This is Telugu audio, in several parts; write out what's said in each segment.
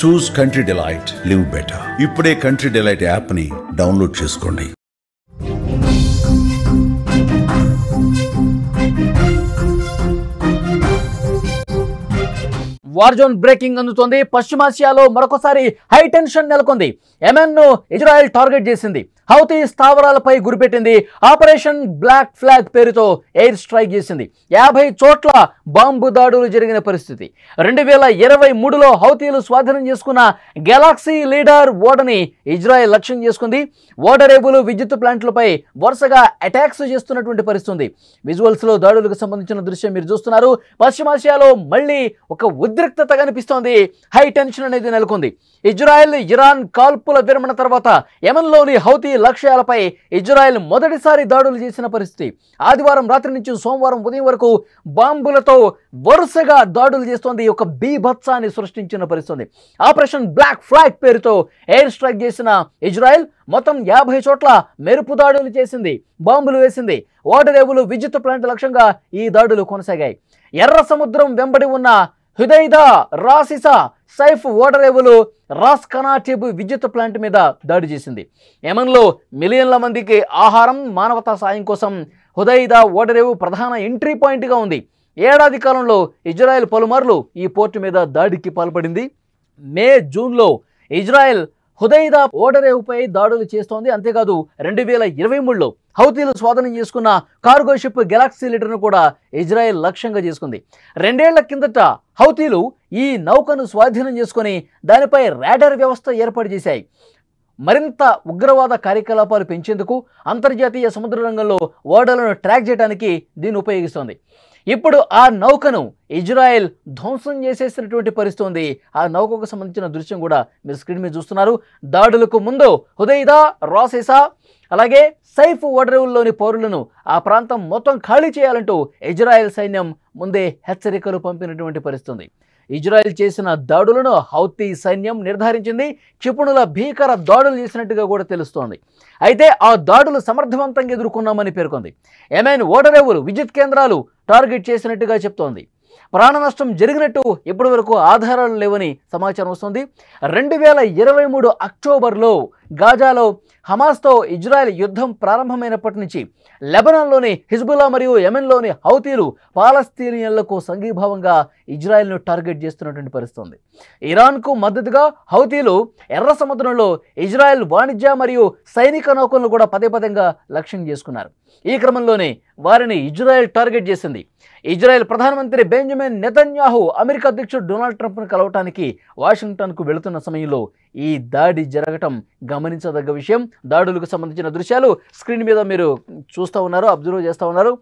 చూస్ కంట్రీ డిలైట్, లివ్ బెటర్. ఇప్పుడే కంట్రీ డిలైట్ యాప్ ని డౌన్లోడ్ చేసుకోండి. వార్ జోన్ బ్రేకింగ్ అందుతోంది. పశ్చిమాసియాలో మరొకసారి హై టెన్షన్ నెలకొంది. యెమెన్ ను ఇజ్రాయెల్ టార్గెట్ చేసింది. హౌతీ స్థావరాలపై గురిపెట్టింది. ఆపరేషన్ బ్లాక్ ఫ్లాగ్ పేరుతో ఎయిర్ స్ట్రైక్ చేసింది. 50 చోట్ల బాంబు దాడులు జరిగిన పరిస్థితి. 2023లో హౌతీలు స్వాధీనం చేసుకున్న గెలాక్సీ లీడర్ ఓడని ఇజ్రాయెల్ లక్ష్యం చేసుకుంది. ఓడరేబులు విద్యుత్ ప్లాంట్లపై వరుసగా అటాక్స్ చేస్తున్నటువంటి పరిస్థితి. విజువల్స్ లో దాడులకు సంబంధించిన దృశ్యం మీరు చూస్తున్నారు. పశ్చిమాసియాలో మళ్ళీ ఒక ఉద్రిక్తత కనిపిస్తోంది. హై టెన్షన్ అనేది నెలకొంది. ఇజ్రాయెల్ ఇరాన్ కాల్పుల విరమణ తర్వాత యెమెన్లోని హౌతీ లక్ష్యాలపై ఇజ్రాయెల్ మొదటిసారి దాడులు చేసిన పరిస్థితి. ఆదివారం రాత్రి నుంచి సోమవారం ఉదయం వరకు బాంబులతో వరుసగా దాడులు చేస్తోంది. ఒక బీభత్సాన్ని సృష్టించిన పరిస్థితి. ఆపరేషన్ బ్లాక్ ఫ్లాగ్ పేరుతో ఎయిర్ స్ట్రైక్ చేసిన ఇజ్రాయెల్ మొత్తం 50 చోట్ల మెరుపు దాడులు చేసింది. బాంబులు వేసింది. ఓడరేవులు విద్యుత్ ప్లాంట్ లక్ష్యంగా ఈ దాడులు కొనసాగాయి. ఎర్ర సముద్రం వెంబడి ఉన్న హుదైదా, రాసిసా, సైఫ్ ఓడరేవులు రాస్ కనాటిబ్ విద్యుత్ ప్లాంట్ మీద దాడి చేసింది. యెమెన్లో మిలియన్ల మందికి ఆహారం, మానవతా సాయం కోసం హుదైదా ఓడరేవు ప్రధాన ఎంట్రీ పాయింట్గా ఉంది. ఏడాది కాలంలో ఇజ్రాయెల్ పలుమార్లు ఈ పోర్టు మీద దాడికి పాల్పడింది. మే, జూన్లో ఇజ్రాయెల్ హుదైదా ఓడరేవుపై దాడులు చేస్తోంది. అంతేకాదు 2023లో హౌతీలు స్వాధీనం చేసుకున్న కార్గో షిప్ గెలాక్సీ లీడర్ను కూడా ఇజ్రాయెల్ లక్ష్యంగా చేసుకుంది. 2 ఏళ్ల కిందట హౌతీలు ఈ నౌకను స్వాధీనం చేసుకుని దానిపై రాడార్ వ్యవస్థ ఏర్పాటు చేశాయి. మరింత ఉగ్రవాద కార్యకలాపాలు పెంచేందుకు అంతర్జాతీయ సముద్ర రంగంలో ఓడలను ట్రాక్ చేయడానికి దీన్ని ఉపయోగిస్తోంది. ఇప్పుడు ఆ నౌకను ఇజ్రాయెల్ ధ్వంసం చేసేసినటువంటి పరిస్థితి ఉంది. ఆ నౌకకు సంబంధించిన దృశ్యం కూడా మీరు స్క్రీన్ మీద చూస్తున్నారు. దాడులకు ముందు హుదైదా, రాసిసా అలాగే సైఫ్ ఓడరేవుల్లోని పౌరులను ఆ ప్రాంతం మొత్తం ఖాళీ చేయాలంటూ ఇజ్రాయెల్ సైన్యం ముందే హెచ్చరికలు పంపినటువంటి పరిస్థితి. ఇజ్రాయెల్ చేసిన దాడులను హౌతీ సైన్యం నిర్ధారించింది. క్షిపణుల భీకర దాడులు చేసినట్టుగా కూడా తెలుస్తోంది. అయితే ఆ దాడులు సమర్థవంతంగా ఎదుర్కొన్నామని పేర్కొంది. యెమెన్ ఓడరేవులు, విద్యుత్ కేంద్రాలు టార్గెట్ చేసినట్టుగా చెప్తోంది. ప్రాణ నష్టం జరిగినట్టు ఇప్పటి వరకు ఆధారాలు లేవని సమాచారం వస్తుంది. 2023 అక్టోబర్లో గాజాలో హమాస్తో ఇజ్రాయెల్ యుద్ధం ప్రారంభమైనప్పటి నుంచి లెబనాన్లోని హిజ్బుల్లా మరియు యెమెన్లోని హౌతీలు పాలస్తీనియన్లకు సంఘీభావంగా ఇజ్రాయెల్ను టార్గెట్ చేస్తున్నటువంటి పరిస్థితి. ఇరాన్కు మద్దతుగా హౌతీలు ఎర్ర సముద్రంలో ఇజ్రాయెల్ వాణిజ్య మరియు సైనిక నౌకలను కూడా పదేపదంగా లక్ష్యం చేసుకున్నారు. ఈ క్రమంలోనే వారిని ఇజ్రాయెల్ టార్గెట్ చేసింది. ఇజ్రాయెల్ ప్రధానమంత్రి బెంజమిన్ నెతన్యాహు అమెరికా అధ్యక్షుడు డొనాల్డ్ ట్రంప్ను కలవటానికి వాషింగ్టన్కు వెళుతున్న సమయంలో ఈ దాడి జరగటం గమనించదగ్గ విషయం. దాడులకు సంబంధించిన దృశ్యాలు స్క్రీన్ మీద మీరు చూస్తూ ఉన్నారు, అబ్జర్వ్ చేస్తూ ఉన్నారు.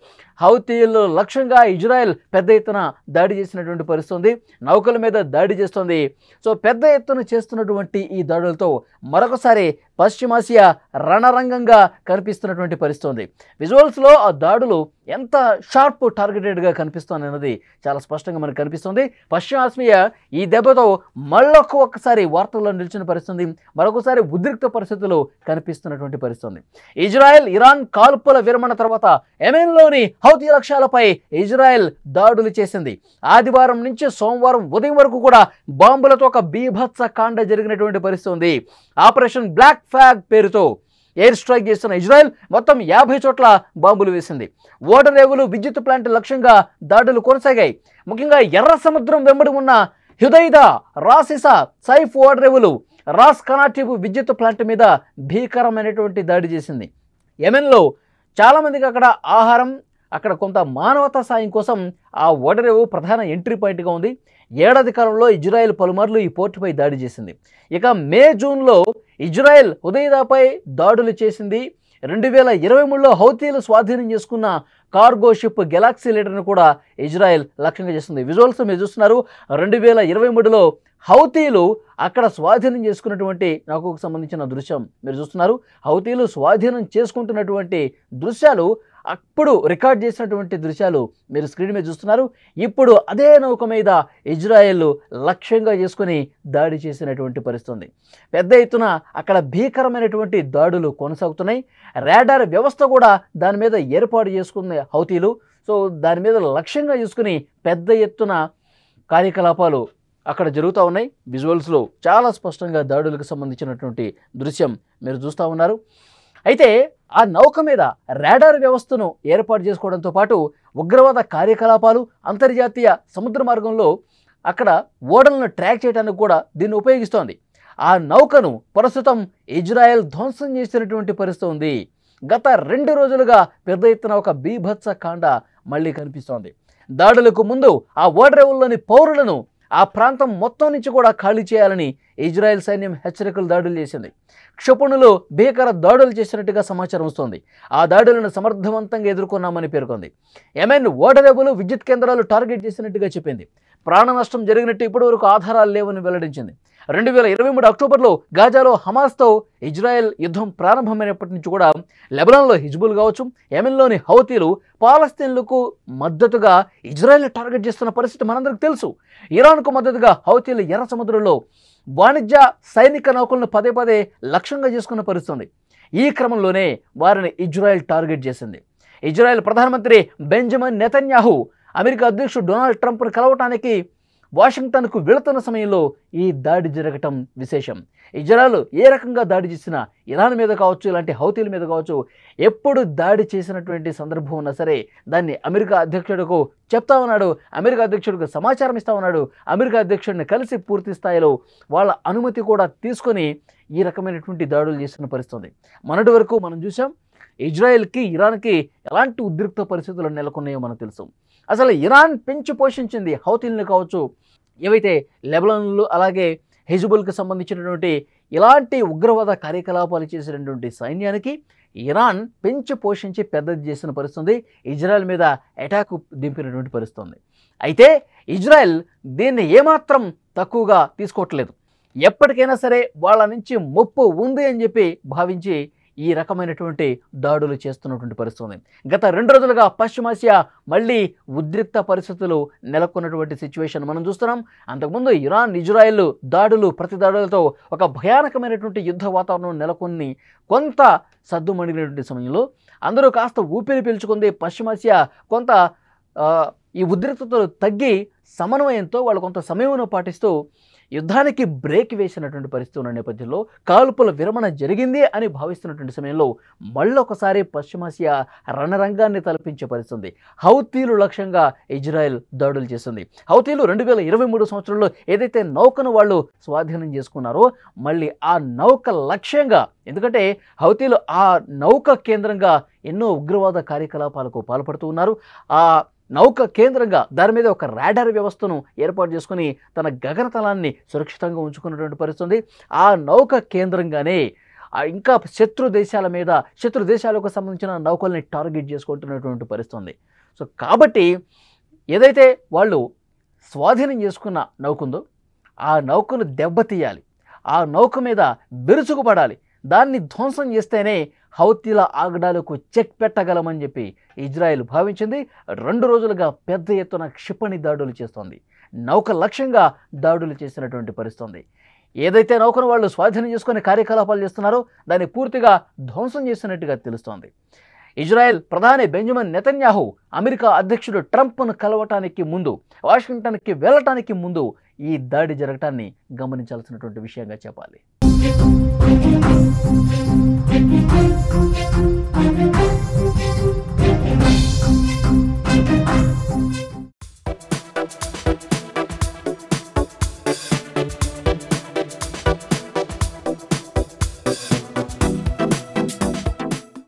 హౌతీలు లక్ష్యంగా ఇజ్రాయెల్ పెద్ద ఎత్తున దాడి చేసినటువంటి పరిస్థితి. నౌకల మీద దాడి చేస్తోంది. సో పెద్ద ఎత్తున చేస్తున్నటువంటి ఈ దాడులతో మరొకసారి పశ్చిమాసియా రణరంగంగా కనిపిస్తున్నటువంటి పరిస్థితి. విజువల్స్లో ఆ దాడులు ఎంత షార్ప్ టార్గెటెడ్గా కనిపిస్తుంది అన్నది చాలా స్పష్టంగా మనకు కనిపిస్తుంది. పశ్చిమాసియా ఈ దెబ్బతో మళ్ళొక ఒక్కసారి వార్తల్లో నిలిచిన పరిస్థితి, మరొకసారి ఉద్రిక్త పరిస్థితులు కనిపిస్తున్నటువంటి పరిస్థితి. ఇజ్రాయెల్ ఇరాన్ కాల్పుల విరమణ తర్వాత యెమెన్లోని హౌతీ లక్ష్యాలపై ఇజ్రాయెల్ దాడులు చేసింది. ఆదివారం నుంచి సోమవారం ఉదయం వరకు కూడా బాంబులతో ఒక బీభత్స కాండ జరిగినటువంటి పరిస్థితి ఉంది. ఆపరేషన్ బ్లాక్ ఫ్లాగ్ పేరుతో ఎయిర్ స్ట్రైక్ చేస్తున్న ఇజ్రాయెల్ మొత్తం 50 చోట్ల బాంబులు వేసింది. ఓడరేవులు, విద్యుత్ ప్లాంట్ లక్ష్యంగా దాడులు కొనసాగాయి. ముఖ్యంగా ఎర్ర సముద్రం వెంబడి ఉన్న హుదైదా, రాసిసా, సైఫ్ ఓడరేవులు, రాస్ కనాటిబ్ విద్యుత్ ప్లాంట్ మీద భీకరమైనటువంటి దాడి చేసింది. యెమెన్లో చాలామందికి అక్కడ ఆహారం, అక్కడ కొంత మానవతా సాయం కోసం ఆ ఓడరేవు ప్రధాన ఎంట్రీ పాయింట్గా ఉంది. ఏడాది కాలంలో ఇజ్రాయెల్ పలుమార్లు ఈ పోర్టుపై దాడి చేసింది. ఇక మే, జూన్లో ఇజ్రాయెల్ హుదైదాపై దాడులు చేసింది. 2023లో హౌతీలు స్వాధీనం చేసుకున్న కార్గో షిప్ గెలాక్సీ లీడర్ను కూడా ఇజ్రాయెల్ లక్ష్యంగా చేస్తుంది. విజువల్స్ మీరు చూస్తున్నారు. 2023లో హౌతీలు అక్కడ స్వాధీనం చేసుకున్నటువంటి నౌకకు సంబంధించిన దృశ్యం మీరు చూస్తున్నారు. హౌతీలు స్వాధీనం చేసుకుంటున్నటువంటి దృశ్యాలు అప్పుడు రికార్డ్ చేసినటువంటి దృశ్యాలు మీరు స్క్రీన్ మీద చూస్తున్నారు. ఇప్పుడు అదే నౌక మీద ఇజ్రాయెల్ లక్ష్యంగా చేసుకుని దాడి చేసినటువంటి పరిస్థితి. పెద్ద ఎత్తున అక్కడ భీకరమైనటువంటి దాడులు కొనసాగుతున్నాయి. రాడార్ వ్యవస్థ కూడా దాని మీద ఏర్పాటు చేసుకున్న హౌతీలు. సో దాని మీద లక్ష్యంగా చేసుకుని పెద్ద ఎత్తున కార్యకలాపాలు అక్కడ జరుగుతూ ఉన్నాయి. విజువల్స్లో చాలా స్పష్టంగా దాడులకు సంబంధించినటువంటి దృశ్యం మీరు చూస్తూ ఉన్నారు. అయితే ఆ నౌక మీద రాడార్ వ్యవస్థను ఏర్పాటు చేసుకోవడంతో పాటు ఉగ్రవాద కార్యకలాపాలు, అంతర్జాతీయ సముద్ర మార్గంలో అక్కడ ఓడలను ట్రాక్ చేయడానికి కూడా దీన్ని ఉపయోగిస్తోంది. ఆ నౌకను ప్రస్తుతం ఇజ్రాయెల్ ధ్వంసం చేసినటువంటి పరిస్థితి ఉంది. గత 2 రోజులుగా పెద్ద ఎత్తున ఒక బీభత్స కాండ మళ్ళీ కనిపిస్తోంది. దాడులకు ముందు ఆ ఓడరేవుల్లోని పౌరులను ఆ ప్రాంతం మొత్తం నుంచి కూడా ఖాళీ చేయాలని ఇజ్రాయెల్ సైన్యం హెచ్చరికలు దాడులు చేసింది. క్షిపణులు భీకర దాడులు చేసినట్టుగా సమాచారం వస్తోంది. ఆ దాడులను సమర్థవంతంగా ఎదుర్కొన్నామని పేర్కొంది. యెమెన్ ఓడరేవులు, విద్యుత్ కేంద్రాలు టార్గెట్ చేసినట్టుగా చెప్పింది. ప్రాణ నష్టం జరిగినట్టు ఇప్పటివరకు ఆధారాలు లేవని వెల్లడించింది. 2023 అక్టోబర్లో గాజాలో హమాస్తో ఇజ్రాయెల్ యుద్ధం ప్రారంభమైనప్పటి నుంచి కూడా లెబనాన్లో హిజ్బుల్ కావచ్చు, యెమెన్లోని హౌతీలు పాలస్తీన్లకు మద్దతుగా ఇజ్రాయెల్ని టార్గెట్ చేస్తున్న పరిస్థితి మనందరికీ తెలుసు. ఇరాన్కు మద్దతుగా హౌతీలు ఎర్ర సముద్రంలో వాణిజ్య సైనిక నౌకలను పదే పదే లక్ష్యంగా చేసుకున్న పరిస్థితి. ఈ క్రమంలోనే వారిని ఇజ్రాయెల్ టార్గెట్ చేసింది. ఇజ్రాయెల్ ప్రధానమంత్రి బెంజమిన్ నెతన్యాహు అమెరికా అధ్యక్షుడు డొనాల్డ్ ట్రంప్ను కలవటానికి వాషింగ్టన్కు వెళుతున్న సమయంలో ఈ దాడి జరగటం విశేషం. ఇజ్రాయెల్ ఏ రకంగా దాడి చేసినా ఇరాన్ మీద కావచ్చు, ఇలాంటి హౌతీల మీద కావచ్చు, ఎప్పుడు దాడి చేసినటువంటి సందర్భం ఉన్నా సరే దాన్ని అమెరికా అధ్యక్షుడికి చెప్తా ఉన్నాడు, అమెరికా అధ్యక్షుడికి సమాచారం ఇస్తా ఉన్నాడు. అమెరికా అధ్యక్షుడిని కలిసి పూర్తి స్థాయిలో వాళ్ళ అనుమతి కూడా తీసుకొని ఈ రకమైనటువంటి దాడులు చేస్తున్న పరిస్థితి. మొన్నటి వరకు మనం చూసాం ఇజ్రాయెల్కి, ఇరాన్కి ఎలాంటి ఉద్రిక్త పరిస్థితులు నెలకొన్నాయో మనకు తెలుసు. అసలు ఇరాన్ పెంచి పోషించింది హౌతీలను కావచ్చు, ఏవైతే లెబనాన్లు అలాగే హిజ్బుల్కి సంబంధించినటువంటి ఇలాంటి ఉగ్రవాద కార్యకలాపాలు చేసినటువంటి సైన్యానికి ఇరాన్ పెంచి పోషించి పెద్దది చేసిన పరిస్థితి. ఇజ్రాయెల్ మీద అటాక్ దింపినటువంటి పరిస్థితి. అయితే ఇజ్రాయెల్ దీన్ని ఏమాత్రం తక్కువగా తీసుకోవట్లేదు. ఎప్పటికైనా సరే వాళ్ళ నుంచి ముప్పు ఉంది అని చెప్పి భావించి ఈ రకమైనటువంటి దాడులు చేస్తున్నటువంటి పరిస్థితి. గత 2 రోజులుగా పశ్చిమాసియా మళ్ళీ ఉద్రిక్త పరిస్థితులు నెలకొన్నటువంటి సిచ్యువేషన్ మనం చూస్తున్నాం. అంతకుముందు ఇరాన్, ఇజ్రాయెల్ దాడులు, ప్రతి దాడులతో ఒక భయానకమైనటువంటి యుద్ధ వాతావరణం నెలకొని కొంత సద్దుమణిగినటువంటి సమయంలో అందరూ కాస్త ఊపిరి పీల్చుకుంది. పశ్చిమాసియా కొంత ఈ ఉద్రిక్తతలు తగ్గి సమన్వయంతో వాళ్ళు కొంత సమయం పాటిస్తూ యుద్ధానికి బ్రేక్ వేసినటువంటి పరిస్థితి ఉన్న నేపథ్యంలో కాల్పుల విరమణ జరిగింది అని భావిస్తున్నటువంటి సమయంలో మళ్ళొకసారి పశ్చిమాసియా రణరంగాన్ని తలపించే పరిస్థితి. హౌతీలు లక్ష్యంగా ఇజ్రాయెల్ దాడులు చేస్తుంది. హౌతీలు 2023 సంవత్సరంలో ఏదైతే నౌకను వాళ్ళు స్వాధీనం చేసుకున్నారో మళ్ళీ ఆ నౌక లక్ష్యంగా, ఎందుకంటే హౌతీలు ఆ నౌక కేంద్రంగా ఎన్నో ఉగ్రవాద కార్యకలాపాలకు పాల్పడుతూ ఉన్నారు. ఆ నౌక కేంద్రంగా దాని మీద ఒక రాడార్ వ్యవస్థను ఏర్పాటు చేసుకుని తన గగనతలాన్ని సురక్షితంగా ఉంచుకున్నటువంటి పరిస్థితి. ఆ నౌక కేంద్రంగానే ఇంకా శత్రు దేశాలకు సంబంధించిన నౌకల్ని టార్గెట్ చేసుకుంటున్నటువంటి పరిస్థితి. సో కాబట్టి ఏదైతే వాళ్ళు స్వాధీనం చేసుకున్న నౌక ఉందో ఆ నౌకను దెబ్బతీయాలి, ఆ నౌక మీద విరుచుకుపడాలి, దాన్ని ధ్వంసం చేస్తేనే హౌతీల ఆగడాలకు చెక్ పెట్టగలమని చెప్పి ఇజ్రాయెల్ భావించింది. 2 రోజులుగా పెద్ద ఎత్తున క్షిపణి దాడులు చేస్తోంది. నౌక లక్ష్యంగా దాడులు చేసినటువంటి పరిస్థితి. ఏదైతే నౌకను వాళ్ళు స్వాధీనం చేసుకుని కార్యకలాపాలు చేస్తున్నారో దాన్ని పూర్తిగా ధ్వంసం చేసినట్టుగా తెలుస్తోంది. ఇజ్రాయెల్ ప్రధాని బెంజమిన్ నెతన్యాహు అమెరికా అధ్యక్షుడు ట్రంప్ను కలవటానికి ముందు, వాషింగ్టన్కి వెళ్ళటానికి ముందు ఈ దాడి జరగటాన్ని గమనించాల్సినటువంటి విషయంగా చెప్పాలి.